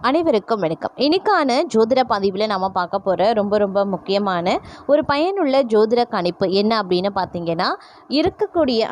அனைவருக்கும் வணக்கம். இன்னைக்கான ஜோதிட பதிவில் நம்ம பார்க்க போகிற ரொம்ப முக்கியமான ஒரு பயனுள்ள ஜோதிட கணிப்பு என்ன அப்படின்னு பார்த்தீங்கன்னா,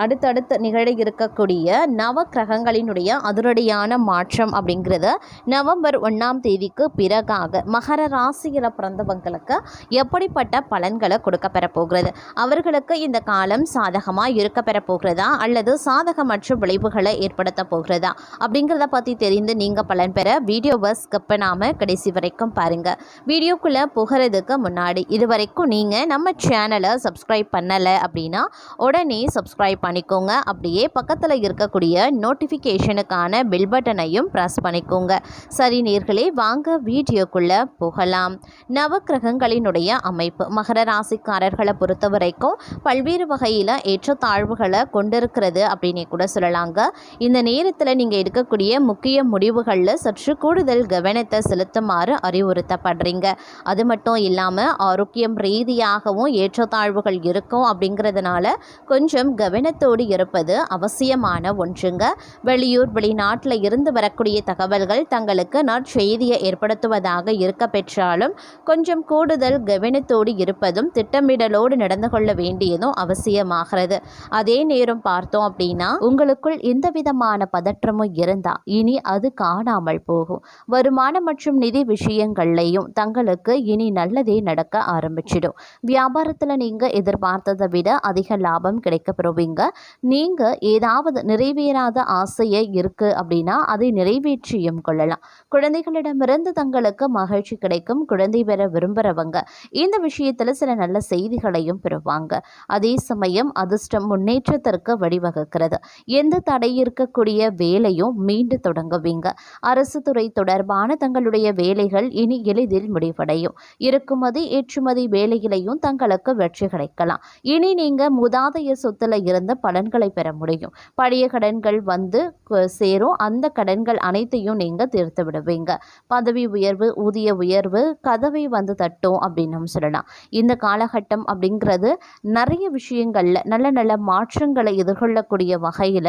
அடுத்தடுத்து நிகழ இருக்கக்கூடிய நவ கிரகங்களினுடைய அதிரடியான மாற்றம் அப்படிங்கிறத நவம்பர் 1ஆம் தேதிக்கு பிறகாக மகர ராசியில் பிறந்தவங்களுக்கு எப்படிப்பட்ட பலன்களை கொடுக்க பெற போகிறது, அவர்களுக்கு இந்த காலம் சாதகமாக இருக்க பெற போகிறதா அல்லது சாதகமற்ற விளைவுகளை ஏற்படுத்த போகிறதா அப்படிங்கிறத பற்றி தெரிந்து நீங்கள் பலன் பெற வீடியோவை ஸ்கிப் பண்ணாமல் கடைசி வரைக்கும் பாருங்கள். வீடியோக்குள்ளே போகிறதுக்கு முன்னாடி இது வரைக்கும் நீங்கள் நம்ம சேனலை சப்ஸ்கிரைப் பண்ணலை அப்படின்னா உடனே சப்ஸ்கிரைப் பண்ணிக்கோங்க. அப்படியே பக்கத்தில் இருக்கக்கூடிய நோட்டிஃபிகேஷனுக்கான பெல் பட்டனையும் ப்ரெஸ் பண்ணிக்கோங்க. சரி நேர்களே, வாங்க வீடியோக்குள்ளே போகலாம். நவக்கிரகங்களினுடைய அமைப்பு மகர ராசிக்காரர்களை பொறுத்த வரைக்கும் பல்வேறு வகையில் ஏற்றத்தாழ்வுகளை கொண்டிருக்கிறது அப்படின்னே கூட சொல்லலாங்க. இந்த நேரத்தில் நீங்கள் எடுக்கக்கூடிய முக்கிய முடிவுகளில் சற்று கூடுதல் கவனத்தை செலுத்துமாறு அறிவுறுத்தப்படுறீங்க. அது மட்டும் இல்லாமல் ஆரோக்கியம் ரீதியாகவும் ஏற்றத்தாழ்வுகள் இருக்கும் அப்படிங்கிறதுனால கொஞ்சம் கவனத்தோடு இருப்பது அவசியமான ஒன்றுங்க. வெளியூர் வெளிநாட்டில் இருந்து வரக்கூடிய தகவல்கள் தங்களுக்கு நற்செய்தியை ஏற்படுத்துவதாக இருக்க பெற்றாலும் கொஞ்சம் கூடுதல் கவனத்தோடு இருப்பதும் திட்டமிடலோடு நடந்து கொள்ள வேண்டியதும் அவசியமாகிறது. அதே நேரம் பார்த்தோம் அப்படின்னா உங்களுக்குள் எந்த விதமான பதற்றமும் இருந்தால் இனி அது காணாமல் போகும். வருமானம் மற்றும் நிதி விஷயங்கள்லையும் தங்களுக்கு இனி நல்லதே நடக்க ஆரம்பிச்சிடும். வியாபாரத்தில் நீங்கள் எதிர்பார்த்ததை விட அதிக லாபம் கிடைக்க பெறுவீங்க. நீங்கள் ஏதாவது நிறைவேறாத ஆசையை இருக்குது அப்படின்னா அதை நிறைவேற்றியும் கொள்ளலாம். குழந்தைகளிடமிருந்து தங்களுக்கு மகிழ்ச்சி கிடைக்கும். குழந்தை பெற விரும்புகிறவங்க இந்த விஷயத்தில் சில நல்ல செய்திகளையும் பெறுவாங்க. அதே சமயம் அதிர்ஷ்டம் முன்னேற்றத்திற்கு வழிவகுக்கிறது. எந்த தடை இருக்கக்கூடிய வேலையும் மீண்டு தொடங்குவீங்க. அரசு துறை தொடர்பான தங்களுடைய வேலைகள் இனி எளிதில் முடிவடையும். இறக்குமதி ஏற்றுமதி வேலையிலையும் தங்களுக்கு வெற்றி கிடைக்கலாம். இனி நீங்க மூதாதைய சொத்துல இருந்து பலன்களை பெற முடியும். பழைய கடன்கள் வந்து சேரும். அந்த கடன்கள் அனைத்தையும் நீங்க தீர்த்து விடுவீங்க. பதவி உயர்வு, ஊதிய உயர்வு கதவை வந்து தட்டும் அப்படின்னு சொல்லலாம். இந்த காலகட்டம் அப்படிங்கிறது நிறைய விஷயங்கள்ல நல்ல நல்ல மாற்றங்களை எதிர்கொள்ளக்கூடிய வகையில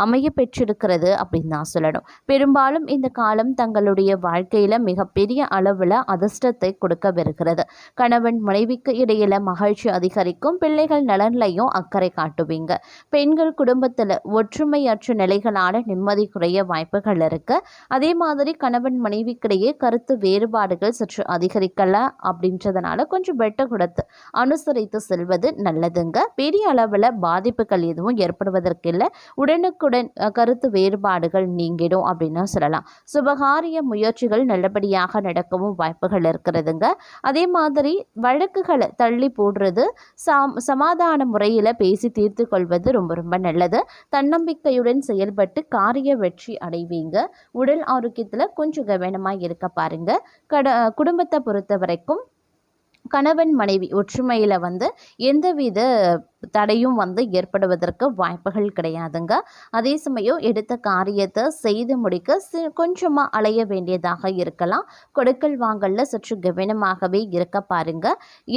அமைய பெற்றிருக்கிறது அப்படின்னு தான் சொல்லணும். பெரும்பாலும் இந்த காலம் தங்களுடைய வாழ்க்கையில மிகப்பெரிய அளவுல அதிர்ஷ்டத்தை கொடுக்க வருகிறது. கணவன் மனைவிக்கு இடையில மகிழ்ச்சி அதிகரிக்கும். பிள்ளைகள் நலன்லையும் அக்கறை காட்டுவீங்க. பெண்கள் குடும்பத்துல ஒற்றுமையற்ற நிலைகளான நிம்மதி குறைய வாய்ப்புகள் இருக்கு. அதே மாதிரி கணவன் மனைவிக்கிடையே கருத்து வேறுபாடுகள் சற்று அதிகரிக்கலாம். அப்படின்றதுனால கொஞ்சம் வெட்ட கொடுத்து அனுசரித்து செல்வது நல்லதுங்க. பெரிய அளவுல பாதிப்புகள் எதுவும் ஏற்படுவதற்கு இல்லை. உடனுக்குடன் கருத்து வேறுபாடுகள் நீங்கிடும் அப்படின்னு சொல்லலாம். சுபகாரிய முயற்சிகள் நல்லபடியாக நடக்கவும் வாய்ப்புகள் இருக்கிறதுங்க. அதே மாதிரி வழக்குகளை தள்ளி போடுறது, சமாதான முறையில் பேசி தீர்த்து கொள்வது ரொம்ப நல்லது. தன்னம்பிக்கையுடன் செயல்பட்டு காரிய வெற்றி அடைவீங்க. உடல் ஆரோக்கியத்தில் கொஞ்சம் கவனமாக இருக்க பாருங்க. குடும்பத்தை பொறுத்த வரைக்கும் கணவன் மனைவி ஒற்றுமையில் எந்தவித தடையும் ஏற்படுவதற்கு வாய்ப்புகள் கிடையாதுங்க. அதே சமயம் எடுத்த காரியத்தை செய்து முடிக்க கொஞ்சமாக அலைய வேண்டியதாக இருக்கலாம். கொடுக்கல் வாங்கல்ல சற்று கவனமாகவே இருக்க பாருங்க.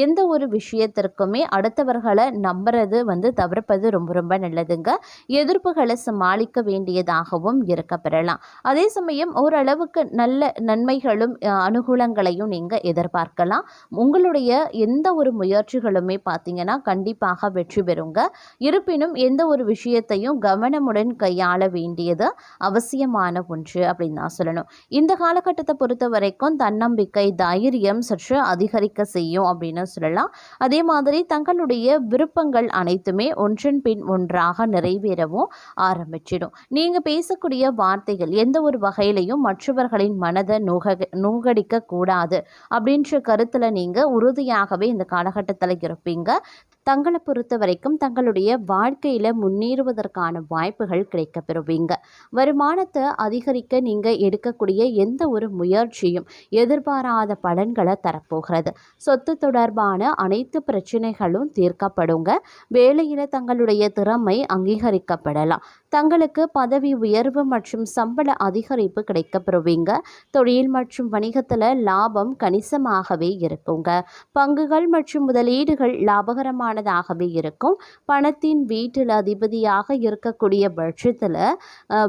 எந்த ஒரு விஷயத்திற்குமே அடுத்தவர்களை நம்புறது தவிர்ப்பது ரொம்ப நல்லதுங்க. எதிர்ப்புகளை சமாளிக்க வேண்டியதாகவும் இருக்க பெறலாம். அதே சமயம் ஓரளவுக்கு நல்ல நன்மைகளும் அனுகூலங்களையும் நீங்கள் எதிர்பார்க்கலாம். உங்களுடைய எந்த ஒரு முயற்சிகளுமே பார்த்தீங்கன்னா கண்டிப்பாக வெற்றி பெறுங்க. இருப்பினும் எந்த ஒரு விஷயத்தையும் கவனமுடன் கையாள வேண்டியது அவசியமான ஒன்று அப்படின்னு தான் சொல்லணும். இந்த காலகட்டத்தை பொறுத்த வரைக்கும் தன்னம்பிக்கை, தைரியம் சற்று அதிகரிக்க செய்யும் அப்படின்னு சொல்லலாம். அதே மாதிரி தங்களுடைய விருப்பங்கள் அனைத்துமே ஒன்றன் பின் ஒன்றாக நிறைவேறவும் ஆரம்பிச்சிடும். நீங்க பேசக்கூடிய வார்த்தைகள் எந்த ஒரு வகையிலையும் மற்றவர்களின் மனதை நோகடிக்க கூடாது அப்படின்ற கருத்துல நீங்க உறுதியாகவே இந்த காலகட்டத்தில் இருப்பீங்க. தங்களை பொறுத்த வரைக்கும் தங்களுடைய வாழ்க்கையில் முன்னேறுவதற்கான வாய்ப்புகள் கிடைக்க பெறுவீங்க. வருமானத்தை அதிகரிக்க நீங்கள் எடுக்கக்கூடிய எந்த ஒரு முயற்சியும் எதிர்பாராத பலன்களை தரப்போகிறது. சொத்து தொடர்பான அனைத்து பிரச்சனைகளும் தீர்க்கப்படுங்க. வேலையில் தங்களுடைய திறமை அங்கீகரிக்கப்படலாம். தங்களுக்கு பதவி உயர்வு மற்றும் சம்பள அதிகரிப்பு கிடைக்க பெறுவீங்க. தொழில் மற்றும் வணிகத்தில் லாபம் கணிசமாகவே இருக்குங்க. பங்குகள் மற்றும் முதலீடுகள் லாபகரமான சிறப்பானதாகவே இருக்கும். பணத்தின் வீட்டில் அதிபதியாக இருக்கக்கூடிய பட்சத்தில்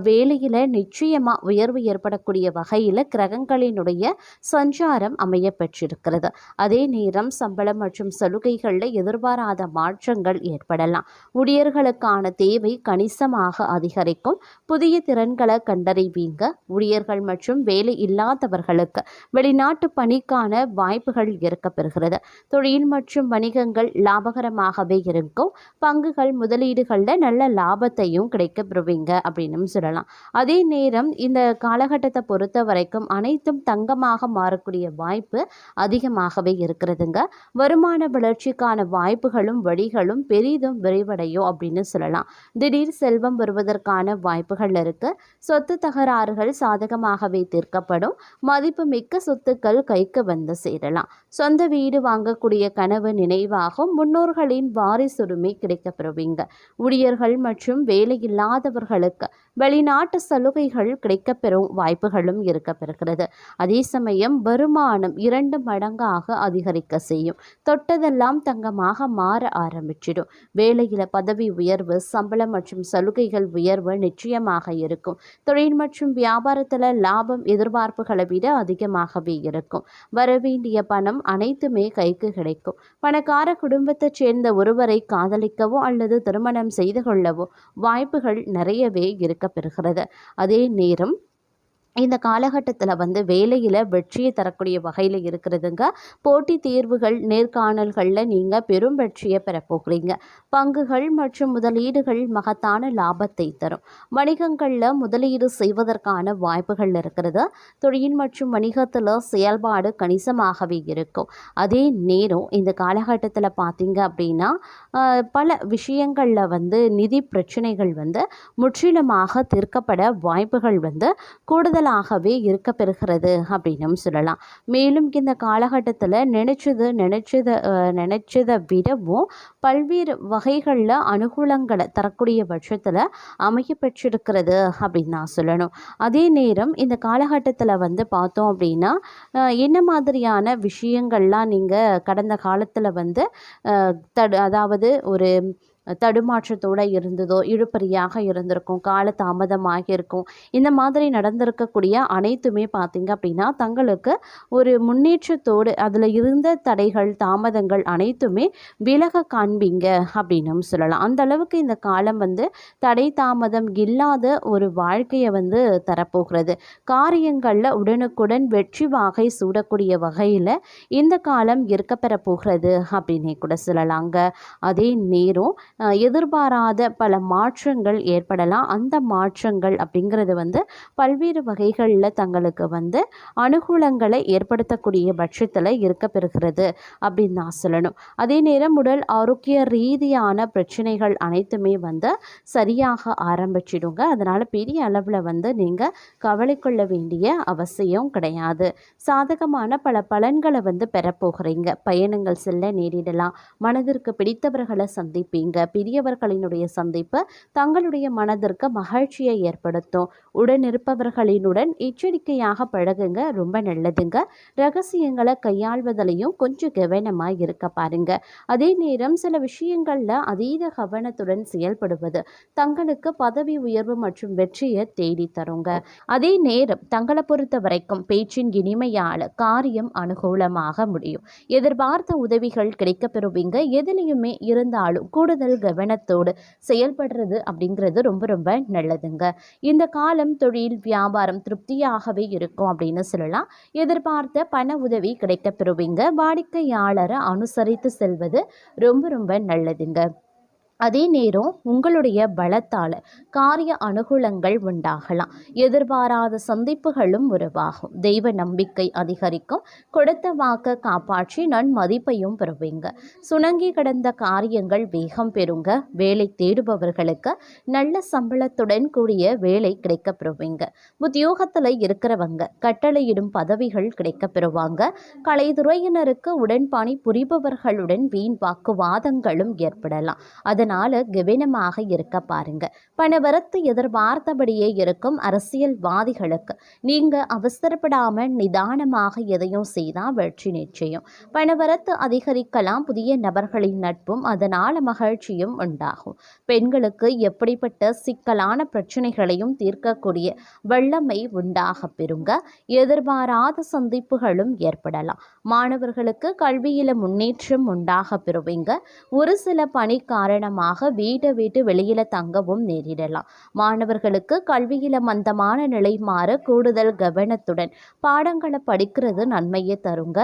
வேலையில் நிச்சயமாக உயர்வு ஏற்படக்கூடிய வகையில் கிரகங்களினுடைய சஞ்சாரம் அமைய பெற்றிருக்கிறது. அதே நேரம் சம்பளம் மற்றும் சலுகைகளில் எதிர்பாராத மாற்றங்கள் ஏற்படலாம். ஊழியர்களுக்கான தேவை கணிசமாக அதிகரிக்கும். புதிய திறன்களை கண்டறிவீங்க. ஊழியர்கள் மற்றும் வேலை இல்லாதவர்களுக்கு வெளிநாட்டு பணிக்கான வாய்ப்புகள் இருக்கப்பெறுகிறது. தொழில் மற்றும் வணிகங்கள் லாபகரமாகவே இருக்கும். பங்குகள் முதலீடுகளில் நல்ல லாபத்தையும் கிடைக்க பெறுவீங்க அப்படின்னு சொல்லலாம். அதே நேரம் இந்த காலகட்டத்தை பொறுத்த வரைக்கும் அனைத்தும் தங்கமாக மாறக்கூடிய வாய்ப்பு அதிகமாகவே இருக்கிறதுங்க. வருமான வளர்ச்சிக்கான வாய்ப்புகளும் வழிகளும் பெரிதும் விரைவடையும் அப்படின்னு சொல்லலாம். திடீர் செல்வம் வருவதற்கான வாய்ப்புகள் இருக்கு. சொத்து தகராறுகள் சாதகமாகவே தீர்க்கப்படும். மதிப்பு மிக்க சொத்துக்கள் கைக்கு வந்து சேரலாம். சொந்த வீடு வாங்கக்கூடிய கனவு நினைவாகும். முன்னோர்களின் வாரிசுரிமை கிடைக்கப்பெறுவீங்க. ஊழியர்கள் மற்றும் வேலையில்லாதவர்களுக்கு வெளிநாட்டு சலுகைகள் கிடைக்கப்பெறும் வாய்ப்புகளும் இருக்கப்பெறுகிறது. அதே சமயம் வருமானம் 2 மடங்காக அதிகரிக்க செய்யும். தொட்டதெல்லாம் தங்கமாக மாற ஆரம்பிச்சிடும். வேலையில் பதவி உயர்வு, சம்பளம் மற்றும் சலுகைகள் உயர்வு நிச்சயமாக இருக்கும். தொழில் மற்றும் வியாபாரத்தில் லாபம் எதிர்பார்ப்புகளை விட அதிகமாகவே இருக்கும். வரவேண்டிய பணம் அனைத்துமே கைக்கு கிடைக்கும். பணக்கார குடும்பத்தைச் சேர்ந்த ஒருவரை காதலிக்கவோ அல்லது திருமணம் செய்து கொள்ளவோ வாய்ப்புகள் நிறையவே இருக்கப்பெறுகிறது. அதே நேரம் இந்த காலகட்டத்தில் வேலையில் வெற்றியை தரக்கூடிய வகையில் இருக்கிறதுங்க. போட்டித் தேர்வுகள், நேர்காணல்களில் நீங்கள் பெரும் வெற்றியை பெறப்போகிறீங்க. பங்குகள் மற்றும் முதலீடுகள் மகத்தான லாபத்தை தரும். வணிகங்களில் முதலீடு செய்வதற்கான வாய்ப்புகள் இருக்கிறது. தொழில் மற்றும் வணிகத்தில் செயல்பாடு கணிசமாகவே இருக்கும். அதே நேரம் இந்த காலகட்டத்தில் பார்த்தீங்க அப்படின்னா பல விஷயங்களில் நிதி பிரச்சனைகள் முற்றிலுமாக தீர்க்கப்பட வாய்ப்புகள் கூடுதலாகவே இருக்கப்பெறுகிறது அப்படின்னும் சொல்லலாம். மேலும் இந்த காலகட்டத்தில் நினைச்சதை விடவும் பல்வேறு வகைகளில் அனுகூலங்களை தரக்கூடிய பட்சத்தில் அமைய பெற்றிருக்கிறது அப்படின்னு நான் சொல்லணும். அதே நேரம் இந்த காலகட்டத்தில் பார்த்தோம் அப்படின்னா என்ன மாதிரியான விஷயங்கள்லாம் நீங்கள் கடந்த காலத்தில் அதாவது ஒரு தடுமாற்றத்தோடு இருந்ததோ, இழுபறியாக இருந்திருக்கும், கால தாமதமாக இருக்கும். இந்த மாதிரி நடந்திருக்கக்கூடிய அனைத்துமே பார்த்திங்க அப்படின்னா தங்களுக்கு ஒரு முன்னேற்றத்தோடு அதில் இருந்த தடைகள், தாமதங்கள் அனைத்துமே விலக காண்பீங்க அப்படின்னும் சொல்லலாம். அந்த அளவுக்கு இந்த காலம் தடை தாமதம் இல்லாத ஒரு வாழ்க்கையை தரப்போகிறது. காரியங்களில் உடனுக்குடன் வெற்றி வாகை சூடக்கூடிய வகையில் இந்த காலம் இருக்கப்பெற போகிறது அப்படின்னே கூட சொல்லலாங்க. அதே நேரம் எதிர்பாராத பல மாற்றங்கள் ஏற்படலாம். அந்த மாற்றங்கள் அப்படிங்கிறது பல்வேறு வகைகளில் தங்களுக்கு அனுகூலங்களை ஏற்படுத்தக்கூடிய பட்சத்தில் இருக்கப்பெறுகிறது அப்படின்னு நான் சொல்லணும். அதே நேரம் உடல் ஆரோக்கிய ரீதியான பிரச்சனைகள் அனைத்துமே சரியாக ஆரம்பிச்சிடுங்க. அதனால் பெரிய அளவில் நீங்கள் கவலை கொள்ள வேண்டிய அவசியம் கிடையாது. சாதகமான பல பலன்களை பெறப்போகிறீங்க. பயணங்கள் செல்ல நேரிடலாம். மனதிற்கு பிடித்தவர்களை சந்திப்பீங்க. பெரியவர்களினுடைய சந்திப்பு தங்களுடைய மனதிற்கு மகிழ்ச்சியை ஏற்படுத்தும். உடனிருப்பவர்களினுடன் எச்சரிக்கையாக பழகுங்க, ரொம்ப நல்லதுங்க. ரகசியங்களை கையாள்வதிலையும் கொஞ்சம் கவனமாக இருக்க பாருங்க. அதே நேரம் சில விஷயங்களில் அதீத கவனத்துடன் செயல்படுவது தங்களுக்கு பதவி உயர்வு மற்றும் வெற்றியை தேடி தருங்க. அதே நேரம் தங்களை பொறுத்த வரைக்கும் பேச்சின் இனிமையால் காரியம் அனுகூலமாக முடியும். எதிர்பார்த்த உதவிகள் கிடைக்கப்பெறுவீங்க. எதிலையுமே இருந்தாலும் கூடுதல் கவனத்தோடு செயல்படுறது அப்படிங்கிறது ரொம்ப ரொம்ப நல்லதுங்க. இந்த காலம் தொழில் வியாபாரம் திருப்தியாகவே இருக்கும் அப்படின்னு சொல்லலாம். எதிர்பார்த்த பண உதவி கிடைக்கப்பெறுவீங்க. வாடிக்கையாளரை அனுசரித்து செல்வது ரொம்ப ரொம்ப நல்லதுங்க. அதே நேரம் உங்களுடைய பலத்தால் காரிய அனுகூலங்கள் உண்டாகலாம். எதிர்பாராத சந்திப்புகளும் உருவாகும். தெய்வ நம்பிக்கை அதிகரிக்கும். கொடுத்த வாக்க காப்பாற்றி நன்மதிப்பையும் பெறுவீங்க. சுணங்கி கிடந்த காரியங்கள் வேகம் பெறுங்க. வேலை தேடுபவர்களுக்கு நல்ல சம்பளத்துடன் கூடிய வேலை கிடைக்கப்பெறுவீங்க. உத்தியோகத்தில் இருக்கிறவங்க கட்டளையிடும் பதவிகள் கிடைக்கப்பெறுவாங்க. கலைத்துறையினருக்கு உடன்பணி புரிபவர்களுடன் வீண் வாக்குவாதங்களும் ஏற்படலாம். அதனால் அதனால் கவனமாக இருக்க பாருங்க. பணவரத்து எதிர்பார்த்தபடியே இருக்கும். அரசியல்வாதிகளுக்கு நீங்கள் அவசரப்படாமல் நிதானமாக எதையும் செய்தால் வெற்றி நிச்சயம். பணவரத்து அதிகரிக்கலாம். புதிய நபர்களின் நட்பும் அதனால் மகிழ்ச்சியும் உண்டாகும். பெண்களுக்கு எப்படிப்பட்ட சிக்கலான பிரச்சனைகளையும் தீர்க்கக்கூடிய வல்லமை உண்டாக பெறுங்க. எதிர்பாராத சந்திப்புகளும் ஏற்படலாம். மாணவர்களுக்கு கல்வியில் முன்னேற்றம் உண்டாக பெறுவீங்க. ஒரு சில பணி காரணமாக வீட்டை விட்டு வெளியில தங்கவும் நேரிடலாம். மாணவர்களுக்கு கல்வியில மந்தமான நிலை மாற கூடுதல் கவனத்துடன் பாடங்களை படிக்கிறது நன்மையை தருங்க.